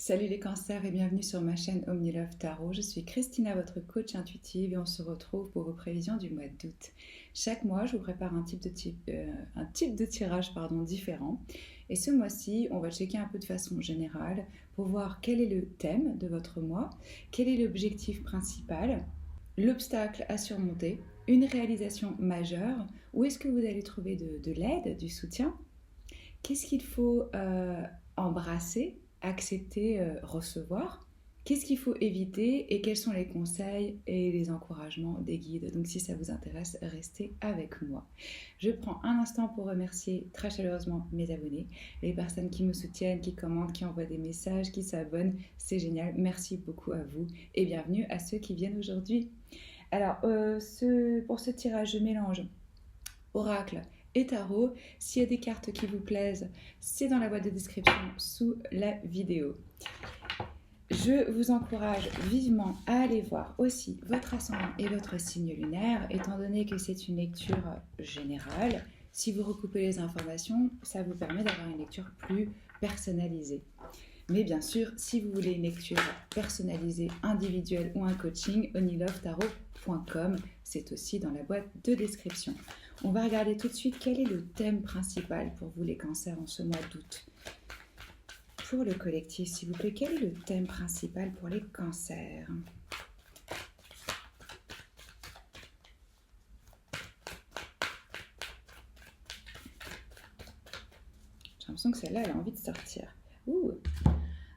Salut les cancers et bienvenue sur ma chaîne OmniLove Tarot. Je suis Christina, votre coach intuitive et on se retrouve pour vos prévisions du mois d'août. Chaque mois, je vous prépare un type de tirage différent. Et ce mois-ci, on va checker un peu de façon générale pour voir quel est le thème de votre mois, quel est l'objectif principal, l'obstacle à surmonter, une réalisation majeure, où est-ce que vous allez trouver de l'aide, du soutien, qu'est-ce qu'il faut embrasser, accepter, recevoir, qu'est-ce qu'il faut éviter et quels sont les conseils et les encouragements des guides. Donc si ça vous intéresse, restez avec moi. Je prends un instant pour remercier très chaleureusement mes abonnés, les personnes qui me soutiennent, qui commentent, qui envoient des messages, qui s'abonnent, c'est génial. Merci beaucoup à vous et bienvenue à ceux qui viennent aujourd'hui. Alors, pour ce tirage, je mélange oracle et tarot. S'il y a des cartes qui vous plaisent, c'est dans la boîte de description sous la vidéo. Je vous encourage vivement à aller voir aussi votre ascendant et votre signe lunaire, étant donné que c'est une lecture générale. Si vous recoupez les informations, ça vous permet d'avoir une lecture plus personnalisée. Mais bien sûr, si vous voulez une lecture personnalisée, individuelle ou un coaching, onilovetarot.com, c'est aussi dans la boîte de description. On va regarder tout de suite quel est le thème principal pour vous les cancers en ce mois d'août. Pour le collectif, s'il vous plaît, quel est le thème principal pour les cancers ? J'ai l'impression que celle-là, elle a envie de sortir. Ouh.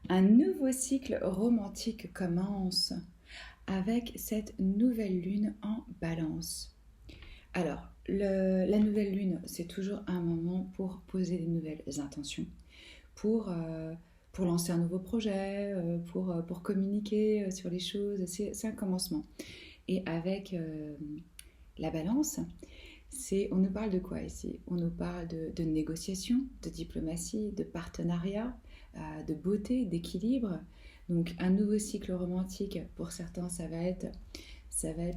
Un nouveau cycle romantique commence avec cette nouvelle lune en balance. Alors, la nouvelle lune, c'est toujours un moment pour poser des nouvelles intentions, pour lancer un nouveau projet, pour communiquer sur les choses. C'est un commencement. Et avec la balance, on nous parle de quoi ici ? On nous parle de négociation, de diplomatie, de partenariat, de beauté, d'équilibre. Donc un nouveau cycle romantique, pour certains, ça va être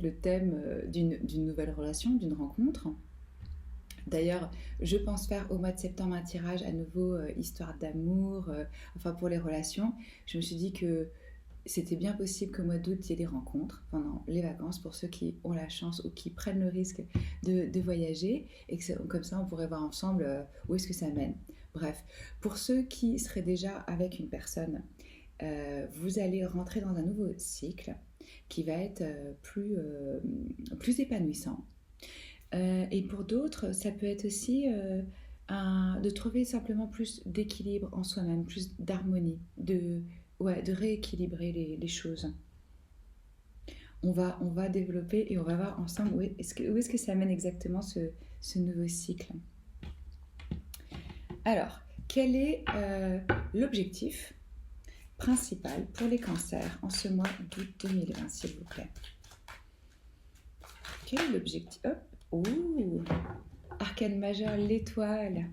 le thème d'une nouvelle relation, d'une rencontre. D'ailleurs, je pense faire au mois de septembre un tirage à nouveau histoire d'amour, pour les relations. Je me suis dit que c'était bien possible qu'au mois d'août, il y ait des rencontres pendant les vacances pour ceux qui ont la chance ou qui prennent le risque de voyager. Et que comme ça, on pourrait voir ensemble où est-ce que ça mène. Bref, pour ceux qui seraient déjà avec une personne, vous allez rentrer dans un nouveau cycle qui va être plus épanouissant. Et pour d'autres, ça peut être aussi de trouver simplement plus d'équilibre en soi-même, plus d'harmonie, de rééquilibrer les choses. On va développer et on va voir ensemble où est-ce que ça mène exactement ce nouveau cycle. Alors, quel est l'objectif principal pour les cancers en ce mois d'août 2020, s'il vous plaît ? Quel est l'objectif ? Ouh, arcane majeur, l'étoile,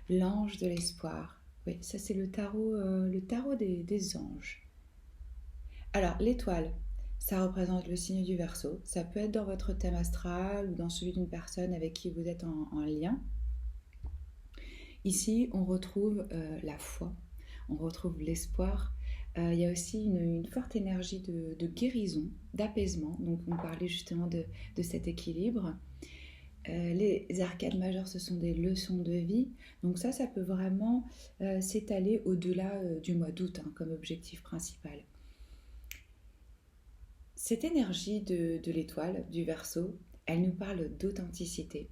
l'ange de l'espoir. Oui, ça c'est le tarot des anges. Alors, l'étoile, ça représente le signe du Verseau. Ça peut être dans votre thème astral ou dans celui d'une personne avec qui vous êtes en lien. Ici, on retrouve la foi, on retrouve l'espoir. Il y a aussi une forte énergie de guérison, d'apaisement. Donc, on parlait justement de cet équilibre. Les arcades majeures, ce sont des leçons de vie. Donc ça peut vraiment s'étaler au-delà du mois d'août comme objectif principal. Cette énergie de l'étoile, du Verseau, elle nous parle d'authenticité,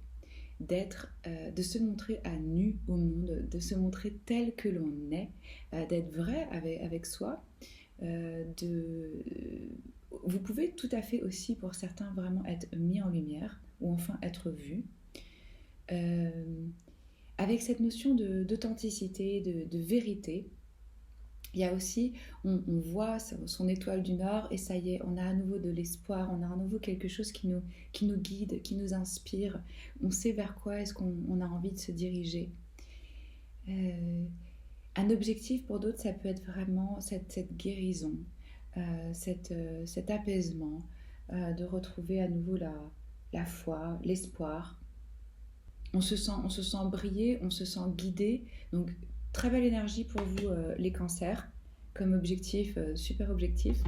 de se montrer à nu au monde, de se montrer tel que l'on est, d'être vrai avec soi. Vous pouvez tout à fait aussi, pour certains, vraiment être mis en lumière ou enfin être vu. Avec cette notion d'authenticité, de vérité, il y a aussi, on voit son étoile du Nord et ça y est, on a à nouveau de l'espoir, on a à nouveau quelque chose qui nous guide, qui nous inspire. On sait vers quoi est-ce qu'on a envie de se diriger. Un objectif pour d'autres, ça peut être vraiment cette guérison, cet apaisement, de retrouver à nouveau la foi, l'espoir. On se sent briller, on se sent guidé. Donc, très belle énergie pour vous, les cancers. comme objectif, super objectif.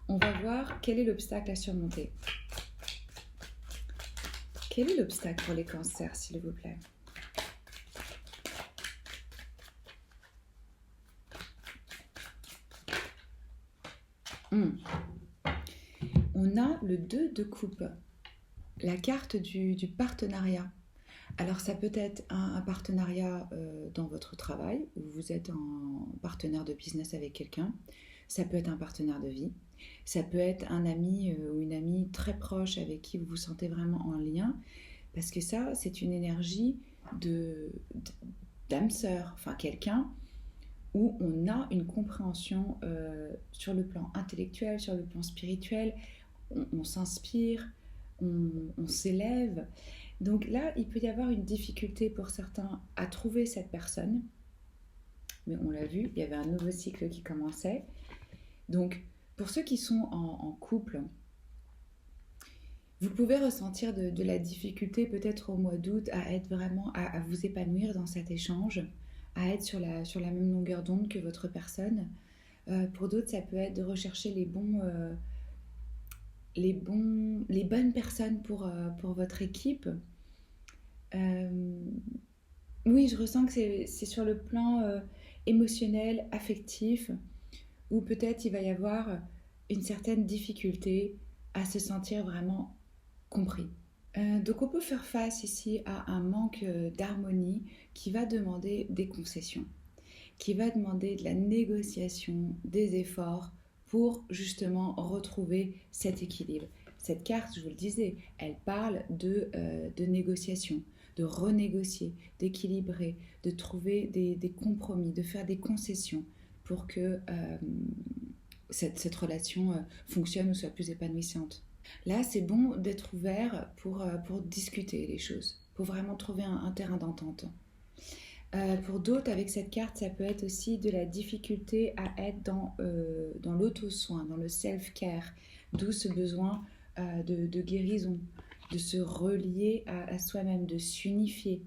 On va voir quel est l'obstacle à surmonter. Quel est l'obstacle pour les cancers, s'il vous plaît? On a le 2 de coupe, la carte du partenariat. Alors ça peut être un partenariat dans votre travail, où vous êtes en partenaire de business avec quelqu'un. Ça peut être un partenaire de vie. Ça peut être un ami ou une amie très proche avec qui vous vous sentez vraiment en lien. Parce que ça, c'est une énergie d'âme sœur, enfin quelqu'un où on a une compréhension sur le plan intellectuel, sur le plan spirituel, on s'inspire, on s'élève. Donc là, il peut y avoir une difficulté pour certains à trouver cette personne. Mais on l'a vu, il y avait un nouveau cycle qui commençait. Donc, pour ceux qui sont en couple, vous pouvez ressentir de la difficulté peut-être au mois d'août à être vraiment, à vous épanouir dans cet échange, à être sur la même longueur d'onde que votre personne. Pour d'autres, ça peut être de rechercher les bonnes personnes pour votre équipe. Oui, je ressens que c'est sur le plan émotionnel, affectif, où peut-être il va y avoir une certaine difficulté à se sentir vraiment compris. Donc on peut faire face ici à un manque d'harmonie qui va demander des concessions, qui va demander de la négociation, des efforts pour justement retrouver cet équilibre. Cette carte, je vous le disais, elle parle de négociation, de renégocier, d'équilibrer, de trouver des compromis, de faire des concessions pour que cette relation fonctionne ou soit plus épanouissante. Là, c'est bon d'être ouvert pour discuter les choses, pour vraiment trouver un terrain d'entente. Pour d'autres, avec cette carte, ça peut être aussi de la difficulté à être dans l'auto-soin, dans le self-care, d'où ce besoin de guérison, de se relier à soi-même, de s'unifier.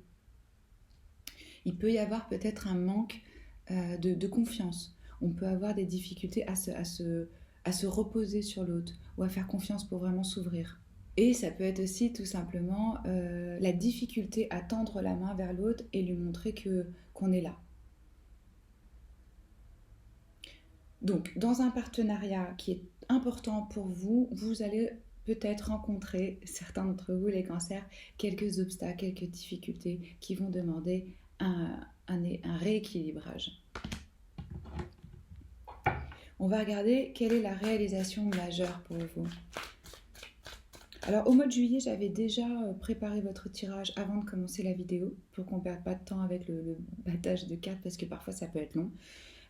Il peut y avoir peut-être un manque de confiance. On peut avoir des difficultés à se reposer sur l'autre ou à faire confiance pour vraiment s'ouvrir. Et ça peut être aussi tout simplement la difficulté à tendre la main vers l'autre et lui montrer qu'on est là. Donc, dans un partenariat qui est important pour vous, vous allez peut-être rencontrer, certains d'entre vous, les cancers, quelques obstacles, quelques difficultés qui vont demander un rééquilibrage. On va regarder quelle est la réalisation majeure pour vous. Alors, au mois de juillet, j'avais déjà préparé votre tirage avant de commencer la vidéo pour qu'on ne perde pas de temps avec le battage de cartes parce que parfois ça peut être long.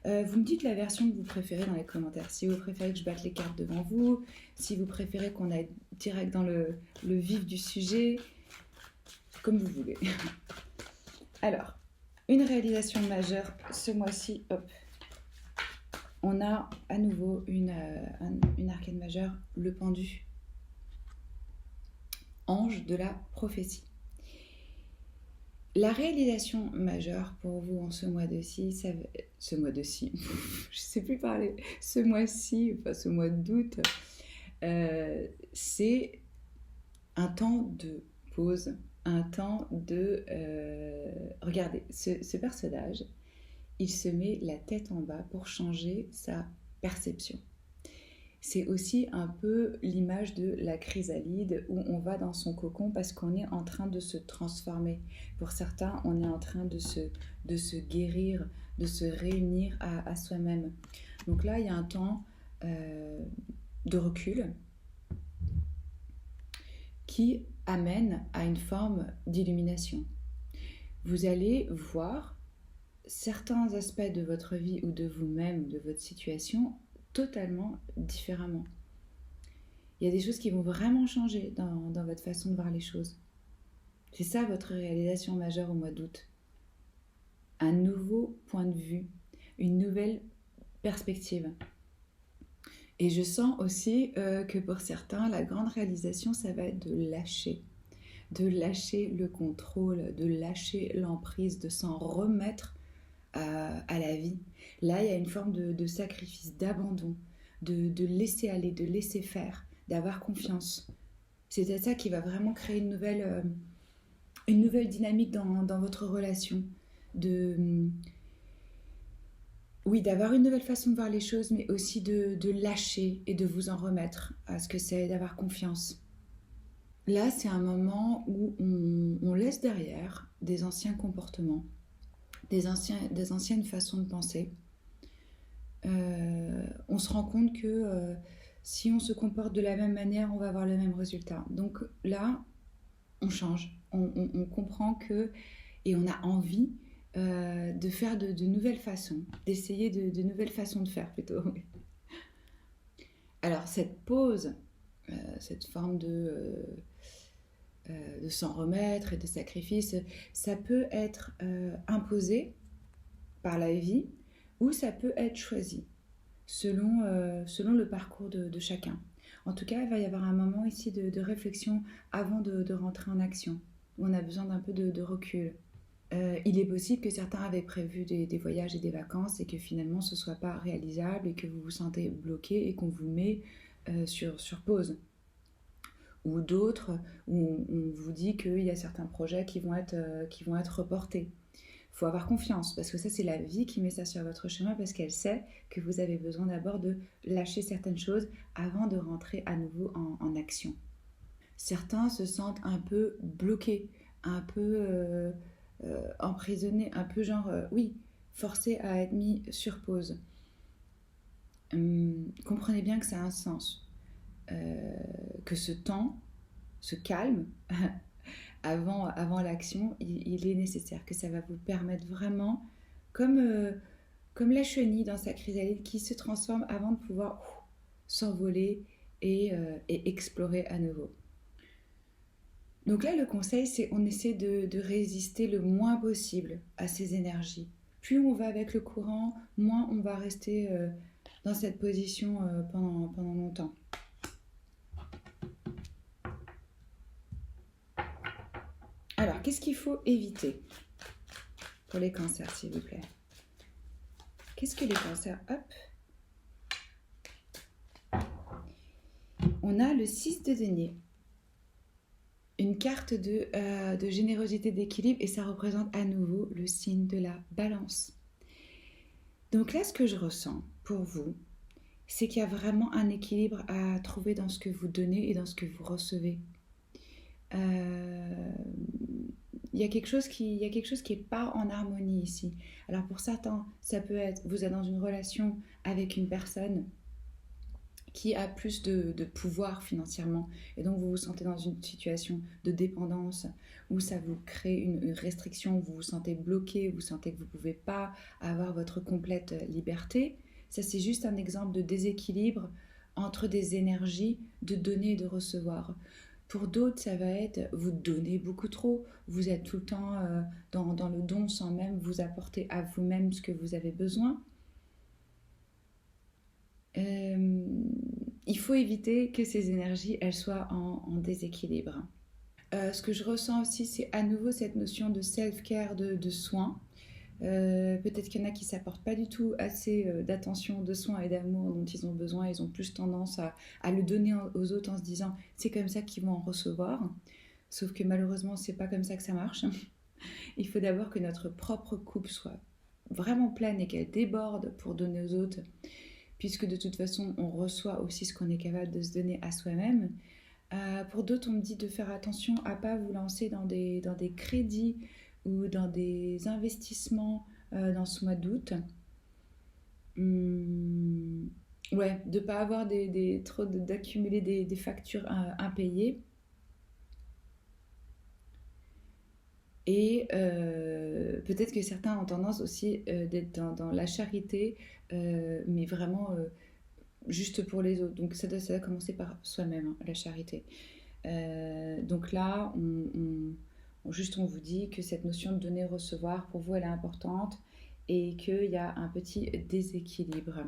Vous me dites la version que vous préférez dans les commentaires. Si vous préférez que je batte les cartes devant vous, si vous préférez qu'on aille direct dans le vif du sujet, comme vous voulez. Alors, une réalisation majeure ce mois-ci, hop. On a à nouveau une arcane majeure, le pendu. Ange de la prophétie. La réalisation majeure pour vous en ce mois-ci, ce mois-ci, je sais plus parler, ce mois-ci, enfin ce mois d'août, c'est un temps de pause, un temps de... regardez, ce personnage, il se met la tête en bas pour changer sa perception. C'est aussi un peu l'image de la chrysalide où on va dans son cocon parce qu'on est en train de se transformer. Pour certains, on est en train de se guérir, de se réunir à soi-même. Donc là, il y a un temps de recul qui amène à une forme d'illumination. Vous allez voir certains aspects de votre vie ou de vous-même, de votre situation, totalement différemment. Il y a des choses qui vont vraiment changer dans votre façon de voir les choses. C'est ça votre réalisation majeure au mois d'août. Un nouveau point de vue, une nouvelle perspective. Et je sens aussi que pour certains, la grande réalisation, ça va être de lâcher le contrôle, de lâcher l'emprise, de s'en remettre à la vie. Là, il y a une forme de sacrifice, d'abandon, de laisser aller, de laisser faire, d'avoir confiance. C'est peut-être ça qui va vraiment créer une nouvelle dynamique dans votre relation. De, oui, d'avoir une nouvelle façon de voir les choses, mais aussi de lâcher et de vous en remettre à ce que c'est d'avoir confiance. Là, c'est un moment où on laisse derrière des anciens comportements, des anciennes façons de penser. On se rend compte que si on se comporte de la même manière, on va avoir le même résultat. Donc là, on change, on comprend que, et on a envie de faire de nouvelles façons, d'essayer de nouvelles façons de faire plutôt. Alors cette pause, cette forme de s'en remettre et de sacrifice, ça peut être imposé par la vie ou ça peut être choisi selon le parcours de chacun. En tout cas, il va y avoir un moment ici de réflexion avant de rentrer en action, où on a besoin d'un peu de recul. Il est possible que certains avaient prévu des voyages et des vacances et que finalement ce ne soit pas réalisable et que vous vous sentez bloqué et qu'on vous met sur pause. Ou d'autres où on vous dit qu'il y a certains projets qui vont être reportés. Il faut avoir confiance parce que ça c'est la vie qui met ça sur votre chemin parce qu'elle sait que vous avez besoin d'abord de lâcher certaines choses avant de rentrer à nouveau en action. Certains se sentent un peu bloqués, un peu emprisonnés, un peu genre oui, forcés à être mis sur pause. Comprenez bien que ça a un sens, que ce temps, ce calme avant l'action, il est nécessaire, que ça va vous permettre vraiment, comme la chenille dans sa chrysalide qui se transforme avant de pouvoir s'envoler et explorer à nouveau. Donc là, le conseil, c'est on essaie de résister le moins possible à ces énergies. Plus on va avec le courant, moins on va rester dans cette position pendant longtemps. Alors, qu'est-ce qu'il faut éviter pour les cancers, s'il vous plaît? Qu'est-ce que les cancers? Hop. On a le 6 de denier. Une carte de générosité, d'équilibre, et ça représente à nouveau le signe de la balance. Donc là, ce que je ressens pour vous, c'est qu'il y a vraiment un équilibre à trouver dans ce que vous donnez et dans ce que vous recevez. Il y a quelque chose qui n'est pas en harmonie ici. Alors pour certains, ça peut être, vous êtes dans une relation avec une personne qui a plus de pouvoir financièrement et donc vous vous sentez dans une situation de dépendance où ça vous crée une restriction, vous vous sentez bloqué, vous sentez que vous ne pouvez pas avoir votre complète liberté. Ça, c'est juste un exemple de déséquilibre entre des énergies de donner et de recevoir. Pour d'autres, ça va être vous donnez beaucoup trop, vous êtes tout le temps dans le don sans même vous apporter à vous-même ce que vous avez besoin. Il faut éviter que ces énergies elles soient en déséquilibre. Ce que je ressens aussi, c'est à nouveau cette notion de self-care, de soins. Peut-être qu'il y en a qui ne s'apportent pas du tout assez d'attention, de soins et d'amour dont ils ont besoin. Ils ont plus tendance à le donner aux autres en se disant c'est comme ça qu'ils vont en recevoir. Sauf que malheureusement, c'est pas comme ça que ça marche. Il faut d'abord que notre propre coupe soit vraiment pleine et qu'elle déborde pour donner aux autres, puisque de toute façon, on reçoit aussi ce qu'on est capable de se donner à soi-même. Pour d'autres, on me dit de faire attention à ne pas vous lancer dans des crédits ou dans des investissements dans ce mois d'août. Ouais, de ne pas avoir d'accumuler des factures impayées. Et peut-être que certains ont tendance aussi d'être dans la charité, mais vraiment juste pour les autres. Donc ça doit commencer par soi-même, hein, la charité. Donc là, on vous dit que cette notion de donner-recevoir, pour vous, elle est importante et qu'il y a un petit déséquilibre.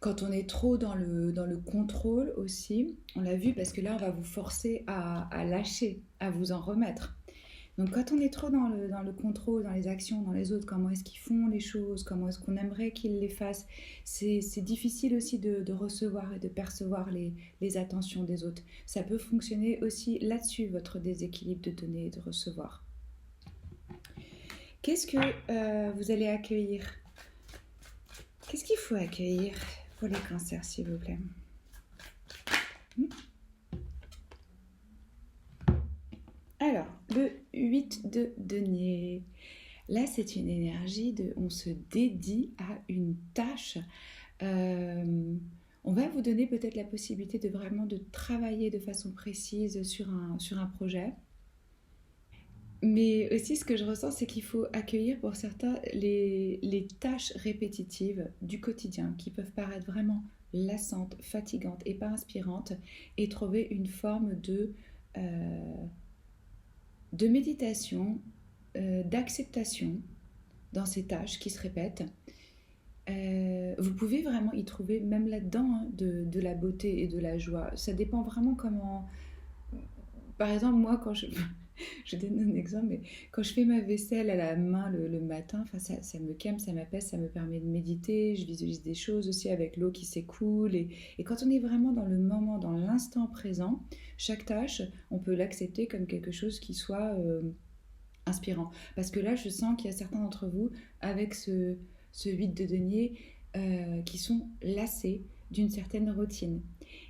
Quand on est trop dans le contrôle aussi, on l'a vu parce que là, on va vous forcer à lâcher, à vous en remettre. Donc quand on est trop dans le contrôle, dans les actions, dans les autres, comment est-ce qu'ils font les choses, comment est-ce qu'on aimerait qu'ils les fassent, c'est difficile aussi de recevoir et de percevoir les attentions des autres. Ça peut fonctionner aussi là-dessus, votre déséquilibre de donner et de recevoir. Qu'est-ce que vous allez accueillir? Qu'est-ce qu'il faut accueillir pour les cancers, s'il vous plaît? Alors, le 8 de denier. Là, c'est une énergie de... On se dédie à une tâche. On va vous donner peut-être la possibilité de vraiment de travailler de façon précise sur un projet. Mais aussi, ce que je ressens, c'est qu'il faut accueillir pour certains les tâches répétitives du quotidien qui peuvent paraître vraiment lassantes, fatigantes et pas inspirantes, et trouver une forme de méditation, d'acceptation dans ces tâches qui se répètent. Vous pouvez vraiment y trouver, même là-dedans, hein, de la beauté et de la joie. Ça dépend vraiment comment... Par exemple, moi, quand je donne un exemple, mais quand je fais ma vaisselle à la main le matin, enfin, ça me calme, ça m'apaise, ça me permet de méditer. Je visualise des choses aussi avec l'eau qui s'écoule. Et quand on est vraiment dans le moment, dans l'instant présent, chaque tâche, on peut l'accepter comme quelque chose qui soit inspirant. Parce que là, je sens qu'il y a certains d'entre vous, avec ce 8 de denier, qui sont lassés d'une certaine routine.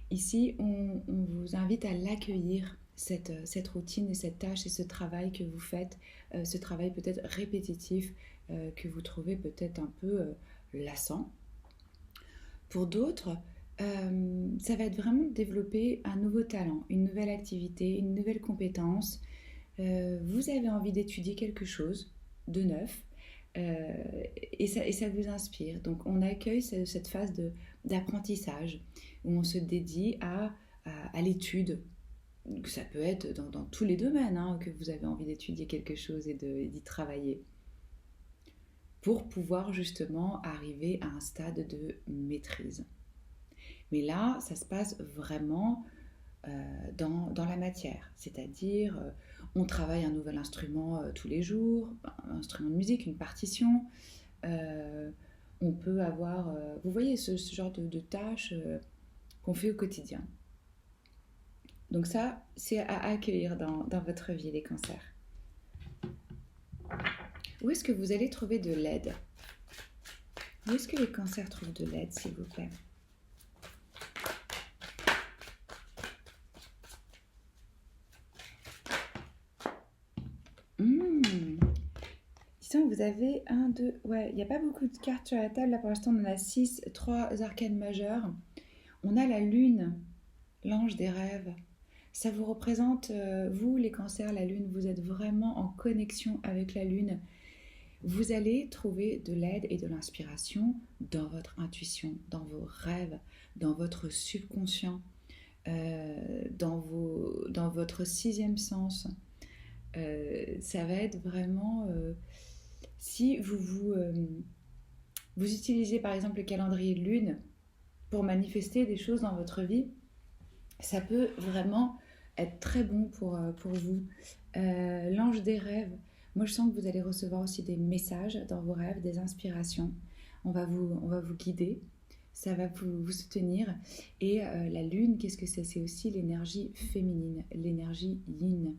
Ici, on vous invite à l'accueillir, cette routine et cette tâche et ce travail que vous faites, ce travail peut-être répétitif, que vous trouvez peut-être un peu lassant. Pour d'autres, ça va être vraiment de développer un nouveau talent, une nouvelle activité, une nouvelle compétence. Vous avez envie d'étudier quelque chose de neuf, euh, et ça vous inspire. Donc on accueille cette phase d'apprentissage où on se dédie à l'étude. Ça peut être dans tous les domaines, hein, que vous avez envie d'étudier quelque chose et d'y travailler pour pouvoir justement arriver à un stade de maîtrise. Mais là, ça se passe vraiment dans la matière, c'est-à-dire on travaille un nouvel instrument tous les jours, un instrument de musique, une partition. Euh, on peut avoir, vous voyez, ce genre de tâches qu'on fait au quotidien. Donc ça, c'est à accueillir dans votre vie, les cancers. Où est-ce que vous allez trouver de l'aide? Où est-ce que les cancers trouvent de l'aide, s'il vous plaît? Disons que vous avez un, deux... Ouais, il n'y a pas beaucoup de cartes sur la table. Là, pour l'instant, on en a 6, 3 arcanes majeures. On a la lune, l'ange des rêves. Ça vous représente, vous, les cancers, la lune, vous êtes vraiment en connexion avec la lune. Vous allez trouver de l'aide et de l'inspiration dans votre intuition, dans vos rêves, dans votre subconscient, dans votre sixième sens. Ça va être vraiment... si vous utilisez par exemple le calendrier de lune pour manifester des choses dans votre vie, ça peut vraiment être très bon pour vous. L'ange des rêves, moi je sens que vous allez recevoir aussi des messages dans vos rêves, des inspirations. On va vous guider, ça va vous soutenir. Et la lune, qu'est-ce que c'est? C'est aussi l'énergie féminine, l'énergie yin.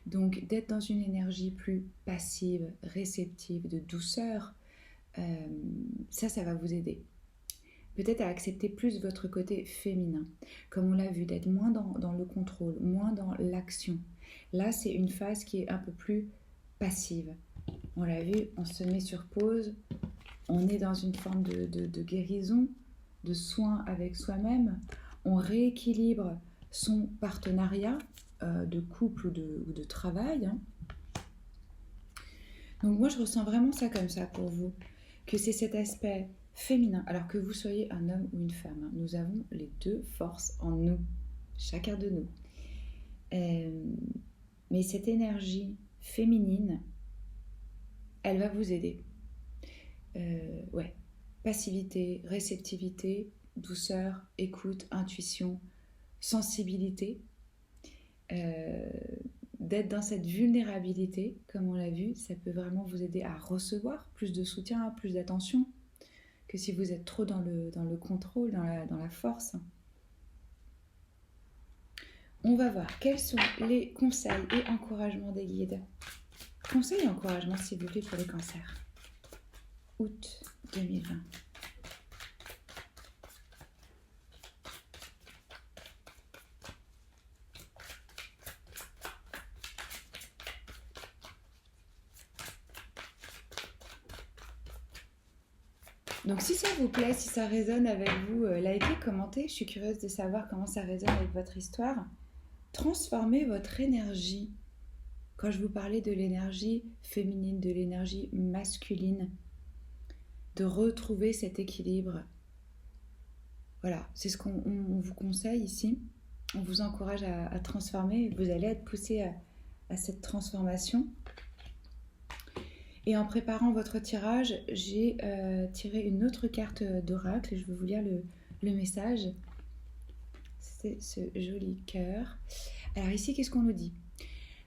Donc d'être dans une énergie plus passive, réceptive, de douceur, ça va vous aider. Peut-être à accepter plus votre côté féminin, comme on l'a vu, d'être moins dans le contrôle, moins dans l'action. Là, c'est une phase qui est un peu plus passive. On l'a vu, on se met sur pause, on est dans une forme de guérison, de soin avec soi-même, on rééquilibre son partenariat de couple ou de travail. Hein. Donc moi, je ressens vraiment ça comme ça pour vous, que c'est cet aspect féminin, alors que vous soyez un homme ou une femme. Hein. Nous avons les deux forces en nous, chacun de nous. Mais cette énergie féminine, elle va vous aider. Ouais, passivité, réceptivité, douceur, écoute, intuition, sensibilité. d'être dans cette vulnérabilité, comme on l'a vu, ça peut vraiment vous aider à recevoir plus de soutien, plus d'attention, que si vous êtes trop dans le contrôle, dans la force. On va voir quels sont les conseils et encouragements des guides. Conseils et encouragements, s'il vous plaît, pour les cancers. Août 2020. Donc si ça vous plaît, si ça résonne avec vous, likez, commentez. Je suis curieuse de savoir comment ça résonne avec votre histoire. Transformez votre énergie. Quand je vous parlais de l'énergie féminine, de l'énergie masculine, de retrouver cet équilibre. Voilà, c'est ce qu'on vous conseille ici. On vous encourage à transformer. Vous allez être poussé à cette transformation. Et en préparant votre tirage, j'ai tiré une autre carte d'oracle. Je vais vous lire le message. C'est ce joli cœur. Alors ici, qu'est-ce qu'on nous dit ?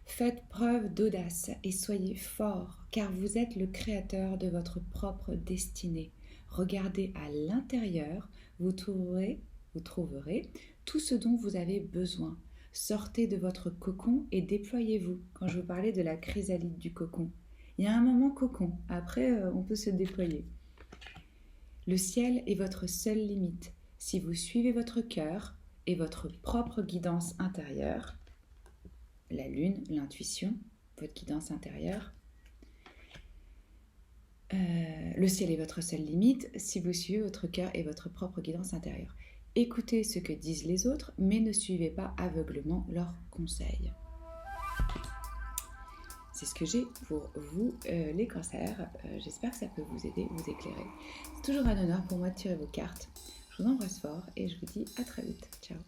Faites preuve d'audace et soyez forts, car vous êtes le créateur de votre propre destinée. Regardez à l'intérieur, vous trouverez tout ce dont vous avez besoin. Sortez de votre cocon et déployez-vous. Quand je vous parlais de la chrysalide du cocon, il y a un moment cocon, après on peut se déployer. Le ciel est votre seule limite. Si vous suivez votre cœur et votre propre guidance intérieure, la lune, l'intuition, votre guidance intérieure, le ciel est votre seule limite si vous suivez votre cœur et votre propre guidance intérieure. Écoutez ce que disent les autres, mais ne suivez pas aveuglément leurs conseils. C'est ce que j'ai pour vous, les cancers. J'espère que ça peut vous aider, vous éclairer. C'est toujours un honneur pour moi de tirer vos cartes. Je vous embrasse fort et je vous dis à très vite. Ciao.